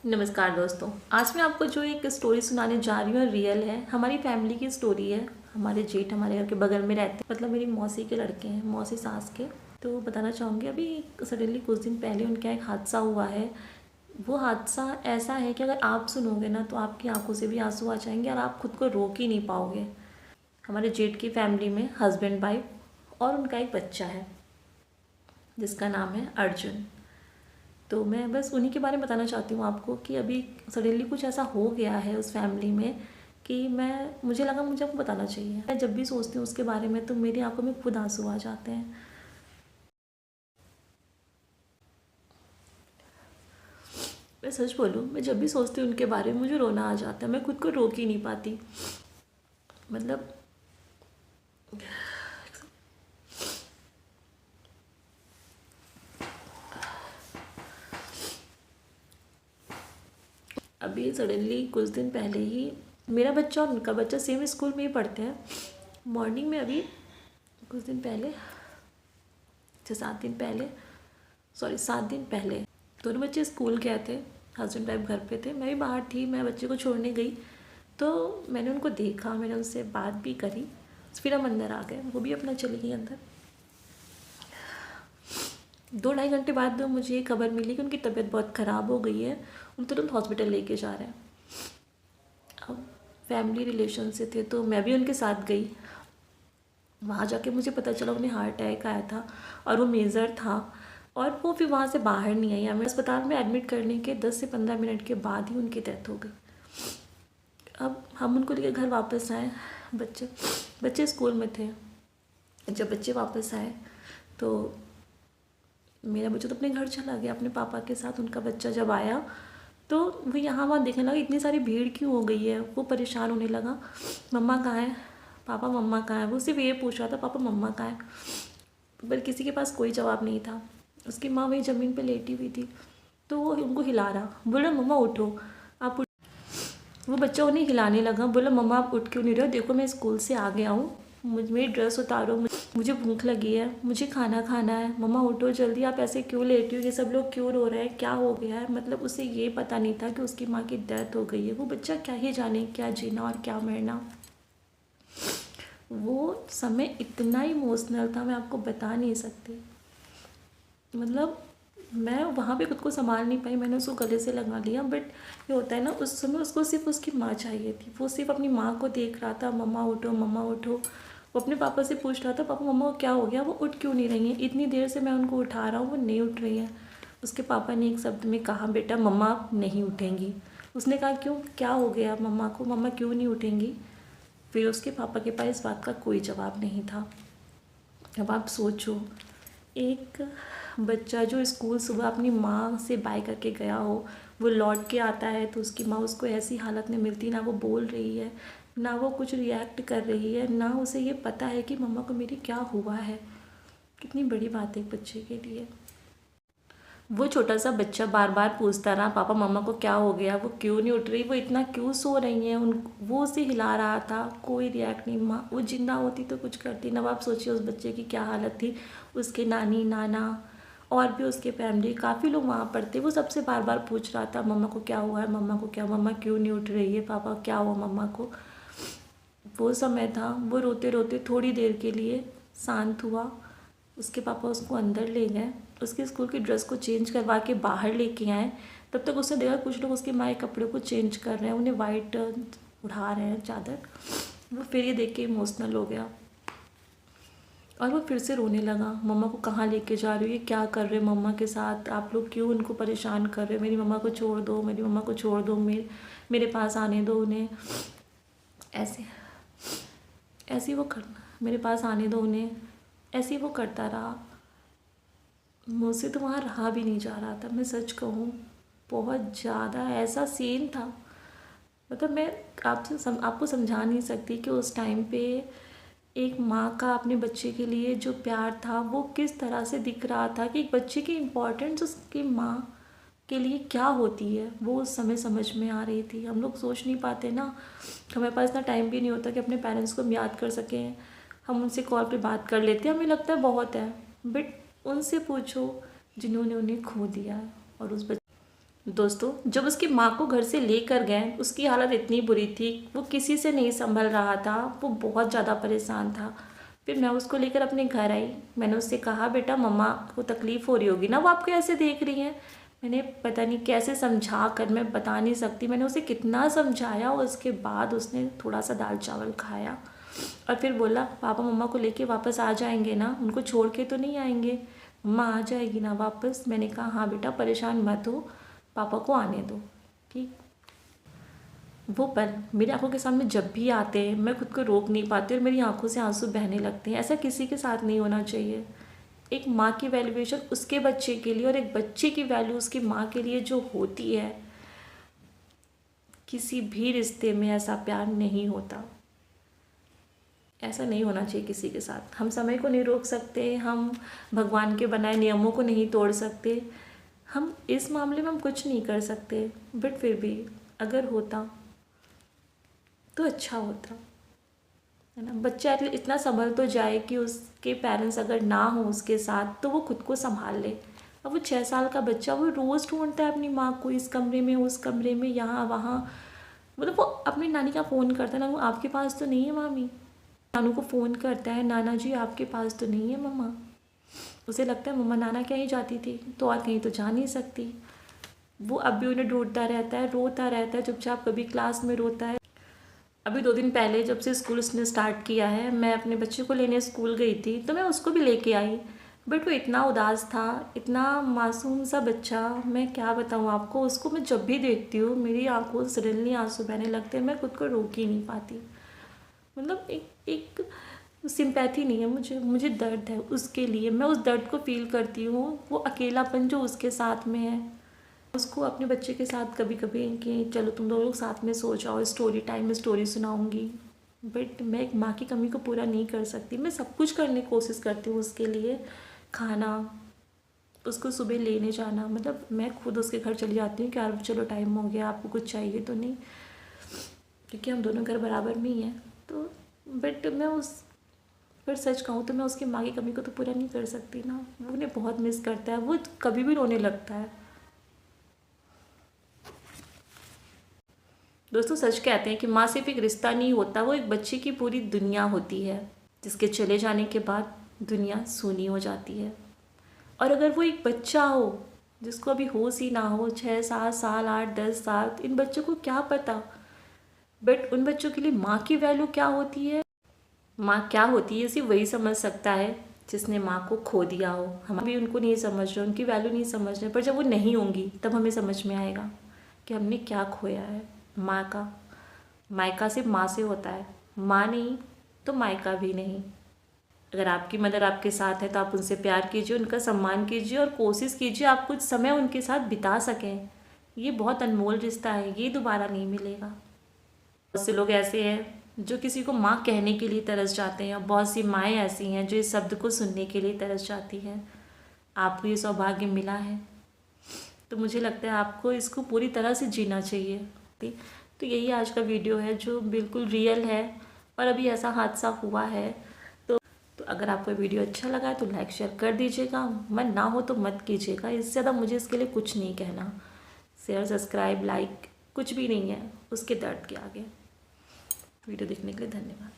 नमस्कार दोस्तों। आज मैं आपको जो एक स्टोरी सुनाने जा रही हूँ रियल है, हमारी फैमिली की स्टोरी है। हमारे जेठ हमारे घर के बगल में रहते हैं, मतलब मेरी मौसी के लड़के हैं, मौसी सास के। तो बताना चाहूँगी, अभी सडनली कुछ दिन पहले उनका एक हादसा हुआ है। वो हादसा ऐसा है कि अगर आप सुनोगे ना तो आपकी आंखों से भी आंसू आ जाएंगे और आप खुद को रोक ही नहीं पाओगे। हमारे जेठ की फैमिली में हस्बैंड वाइफ और उनका एक बच्चा है जिसका नाम है अर्जुन। तो मैं बस उन्हीं के बारे में बताना चाहती हूँ आपको कि अभी सडनली कुछ ऐसा हो गया है उस फैमिली में कि मुझे लगा मुझे आपको बताना चाहिए। मैं जब भी सोचती हूँ उसके बारे में तो मेरी आंखों में खुद आंसू आ जाते हैं। मैं सच बोलूँ, मैं जब भी सोचती हूँ उनके बारे में मुझे रोना आ जाता है। मैं खुद को रोक ही नहीं पाती। मतलब अभी सडनली कुछ दिन पहले ही मेरा बच्चा और उनका बच्चा सेम स्कूल में ही पढ़ते हैं। मॉर्निंग में अभी कुछ दिन पहले, 7 दिन पहले दोनों बच्चे स्कूल गए थे। हस्बैंड वाइफ घर पे थे, मैं भी बाहर थी। मैं बच्चे को छोड़ने गई तो मैंने उनको देखा, मैंने उनसे बात भी करी। फिर हम अंदर आ गए, वो भी अपना चली गई अंदर। 2-2.5 घंटे बाद मुझे ये खबर मिली कि उनकी तबीयत बहुत ख़राब हो गई है, उन तुरंत हॉस्पिटल लेके जा रहे हैं। अब फैमिली रिलेशन से थे तो मैं भी उनके साथ गई। वहाँ जाके मुझे पता चला उन्हें हार्ट अटैक आया था और वो मेजर था, और वो फिर वहाँ से बाहर नहीं आई। हमें अस्पताल में एडमिट करने के 10 से 15 मिनट के बाद ही उनकी डेथ हो गई। अब हम उनको लेकर घर वापस आए। बच्चे बच्चे स्कूल में थे। जब बच्चे वापस आए तो मेरा बच्चा तो अपने घर चला गया अपने पापा के साथ। उनका बच्चा जब आया तो वो यहाँ वहाँ देखने लगा, इतनी सारी भीड़ क्यों हो गई है। वो परेशान होने लगा, मम्मा कहाँ है, पापा मम्मा कहाँ है। वो सिर्फ ये पूछ रहा था, पापा मम्मा कहाँ है। पर किसी के पास कोई जवाब नहीं था। उसकी माँ वही ज़मीन पे लेटी हुई थी, तो वो उनको हिला रहा, बोला मम्मा उठो, आप उठ। वो बच्चा उन्हें हिलाने लगा, बोला मम्मा आप उठ क्यों नहीं रहे हो, देखो मैं स्कूल से आ गया हूँ, मेरी ड्रेस उतारो, मुझे भूख लगी है, मुझे खाना खाना है, मम्मा उठो जल्दी, आप ऐसे क्यों लेटी हो, ये सब लोग क्यों रो रहे हैं, क्या हो गया है। मतलब उसे ये पता नहीं था कि उसकी माँ की डेथ हो गई है। वो बच्चा क्या ही जाने क्या जीना और क्या मरना। वो समय इतना इमोशनल था, मैं आपको बता नहीं सकती। मतलब मैं वहाँ पे खुद को संभाल नहीं पाई, मैंने उसको गले से लगा लिया। बट ये होता है ना, उस समय उसको सिर्फ उसकी माँ चाहिए थी। वो सिर्फ अपनी माँ को देख रहा था, मम्मा उठो मम्मा उठो। वो अपने पापा से पूछ रहा था, पापा मम्मा को क्या हो गया, वो उठ क्यों नहीं रही हैं, इतनी देर से मैं उनको उठा रहा हूँ वो नहीं उठ रही हैं। उसके पापा ने एक शब्द में कहा, बेटा मम्मा आप नहीं उठेंगी। उसने कहा क्यों, क्या हो गया मम्मा को, मम्मा क्यों नहीं उठेंगी। फिर उसके पापा के पास इस बात का कोई जवाब नहीं था। अब आप सोचो, एक बच्चा जो स्कूल सुबह अपनी माँ से बाय करके गया हो, वो लौट के आता है तो उसकी माँ उसको ऐसी हालत में मिलती, ना वो बोल रही है, ना वो कुछ रिएक्ट कर रही है, ना उसे ये पता है कि मम्मा को मेरी क्या हुआ है। कितनी बड़ी बात है एक बच्चे के लिए। वो छोटा सा बच्चा बार बार पूछता रहा, पापा मम्मा को क्या हो गया, वो क्यों नहीं उठ रही, वो इतना क्यों सो रही हैं। वो उसे हिला रहा था, कोई रिएक्ट नहीं। माँ वो जिंदा होती तो कुछ करती ना। आप सोचिए उस बच्चे की क्या हालत थी। उसके नानी नाना और भी उसके फैमिली काफ़ी लोग वहाँ पर थे। वो सबसे बार बार पूछ रहा था, मम्मा को क्या हुआ है, मम्मा को क्या, मम्मा क्यों नहीं उठ रही है, पापा क्या हुआ मम्मा को। वो समय था, वो रोते रोते थोड़ी देर के लिए शांत हुआ। उसके पापा उसको अंदर ले गए, उसके स्कूल की ड्रेस को चेंज करवा के बाहर लेके आए। तब तक उसने देखा कुछ लोग उसके माँ के कपड़े को चेंज कर रहे हैं, उन्हें वाइट उड़ा रहे हैं चादर। वो फिर ये देख के इमोशनल हो गया और वो फिर से रोने लगा, मम्मा को कहाँ लेके जा रही हो, ये क्या कर रहे हो मम्मा के साथ, आप लोग क्यों उनको परेशान कर रहे हो, मेरी मम्मा को छोड़ दो, मेरी मम्मा को छोड़ दो, मेरे पास आने दो उन्हें। ऐसे ऐसे ही वो करना, मेरे पास आने दो उन्हें। ऐसे ही वो करता रहा। मुझसे तो वहाँ रहा भी नहीं जा रहा था, मैं सच कहूँ। बहुत ज़्यादा ऐसा सीन था, मतलब मैं आपको समझा नहीं सकती कि उस टाइम पे एक माँ का अपने बच्चे के लिए जो प्यार था वो किस तरह से दिख रहा था, कि एक बच्चे की इम्पोर्टेंस उसकी माँ के लिए क्या होती है, वो उस समय समझ में आ रही थी। हम लोग सोच नहीं पाते ना, हमारे पास इतना टाइम भी नहीं होता कि अपने पेरेंट्स को हम याद कर सकें। हम उनसे कॉल पे बात कर लेते हैं, हमें लगता है बहुत है। बट उनसे पूछो जिन्होंने उन्हें खो दिया है। और दोस्तों, जब उसकी माँ को घर से लेकर गए, उसकी हालत इतनी बुरी थी, वो किसी से नहीं संभल रहा था, वो बहुत ज़्यादा परेशान था। फिर मैं उसको लेकर अपने घर आई। मैंने उससे कहा, बेटा मम्मा को तकलीफ़ हो रही होगी ना, वो आपको ऐसे देख रही हैं। मैंने पता नहीं कैसे समझा कर, मैं बता नहीं सकती मैंने उसे कितना समझाया, और उसके बाद उसने थोड़ा सा दाल चावल खाया और फिर बोला, पापा मम्मा को लेके वापस आ जाएंगे ना, उनको छोड़ के तो नहीं आएंगे, मम्मा आ जाएगी ना वापस। मैंने कहा, हाँ बेटा परेशान मत हो, पापा को आने दो, ठीक। वो पल मेरी आंखों के सामने जब भी आते हैं, मैं खुद को रोक नहीं पाती और मेरी आंखों से आंसू बहने लगते हैं। ऐसा किसी के साथ नहीं होना चाहिए। एक माँ की वैल्यूएशन उसके बच्चे के लिए और एक बच्चे की वैल्यू उसकी माँ के लिए जो होती है, किसी भी रिश्ते में ऐसा प्यार नहीं होता। ऐसा नहीं होना चाहिए किसी के साथ। हम समय को नहीं रोक सकते, हम भगवान के बनाए नियमों को नहीं तोड़ सकते, हम इस मामले में हम कुछ नहीं कर सकते। बट फिर भी अगर होता तो अच्छा होता, है ना। बच्चा एटलीस्ट इतना संभल तो जाए कि उसके पेरेंट्स अगर ना हो उसके साथ तो वो खुद को संभाल ले। अब वो 6 साल का बच्चा, वो रोज़ ढूंढता है अपनी माँ को, इस कमरे में उस कमरे में यहाँ वहाँ। मतलब वो अपनी नानी का फ़ोन करता है ना, वो आपके पास तो नहीं है मामी, नानू को फ़ोन करता है, नाना जी आपके पास तो नहीं है मम्मा। उसे लगता है मम्मा नाना क्या ही जाती थी, तो और कहीं तो जा नहीं सकती। वो अब भी उन्हें ढूंढता रहता है, रोता रहता है चुपचाप, कभी क्लास में रोता है। अभी 2 दिन पहले जब से स्कूल उसने स्टार्ट किया है, मैं अपने बच्चे को लेने स्कूल गई थी, तो मैं उसको भी लेके आई। बट वो इतना उदास था, इतना मासूम सा बच्चा, मैं क्या बताऊँ आपको। उसको मैं जब भी देखती हूँ मेरी आंखों से सडनली आंसू बहने लगते हैं, मैं खुद को रोक ही नहीं पाती। मतलब एक सिंपैथी नहीं है मुझे दर्द है उसके लिए, मैं उस दर्द को फील करती हूँ। वो अकेलापन जो उसके साथ में है, उसको अपने बच्चे के साथ कभी कभी कि चलो तुम दोनों लोग साथ में सो जाओ, स्टोरी टाइम में स्टोरी सुनाऊंगी। बट मैं एक माँ की कमी को पूरा नहीं कर सकती। मैं सब कुछ करने की कोशिश करती हूँ उसके लिए, खाना, उसको सुबह लेने जाना, मतलब मैं खुद उसके घर चली जाती हूँ कि यार चलो टाइम हो गया, आपको कुछ चाहिए तो नहीं, क्योंकि हम दोनों घर बराबर में ही हैं। तो बट मैं उस पर सच कहूँ तो मैं उसकी माँ की कमी को तो पूरा नहीं कर सकती ना। वो उन्हें बहुत मिस करता है, वो कभी भी रोने लगता है। दोस्तों, सच कहते हैं कि माँ सिर्फ एक रिश्ता नहीं होता, वो एक बच्चे की पूरी दुनिया होती है, जिसके चले जाने के बाद दुनिया सूनी हो जाती है। और अगर वो एक बच्चा हो जिसको अभी होश ही ना हो, 6-7 साल 8-10 साल, इन बच्चों को क्या पता। बट उन बच्चों के लिए माँ की वैल्यू क्या होती है, माँ क्या होती है, सिर्फ वही समझ सकता है जिसने माँ को खो दिया हो। हम भी उनको नहीं समझ रहे, उनकी वैल्यू नहीं समझ रहे, पर जब वो नहीं होंगी तब हमें समझ में आएगा कि हमने क्या खोया है। माँ का, मायका सिर्फ माँ से होता है, माँ नहीं तो मायका भी नहीं। अगर आपकी मदर आपके साथ है तो आप उनसे प्यार कीजिए, उनका सम्मान कीजिए और कोशिश कीजिए आप कुछ समय उनके साथ बिता सकें। ये बहुत अनमोल रिश्ता है, ये दोबारा नहीं मिलेगा। बहुत से लोग ऐसे हैं जो किसी को माँ कहने के लिए तरस जाते हैं, और बहुत सी माएँ ऐसी हैं जो इस शब्द को सुनने के लिए तरस जाती हैं। आपको ये सौभाग्य मिला है तो मुझे लगता है आपको इसको पूरी तरह से जीना चाहिए। तो यही आज का वीडियो है जो बिल्कुल रियल है, और अभी ऐसा हादसा हुआ है। तो अगर आपको वीडियो अच्छा लगा है तो लाइक शेयर कर दीजिएगा, मन ना हो तो मत कीजिएगा, इससे ज़्यादा मुझे इसके लिए कुछ नहीं कहना। शेयर सब्सक्राइब लाइक कुछ भी नहीं है उसके दर्द के आगे। वीडियो देखने के लिए धन्यवाद।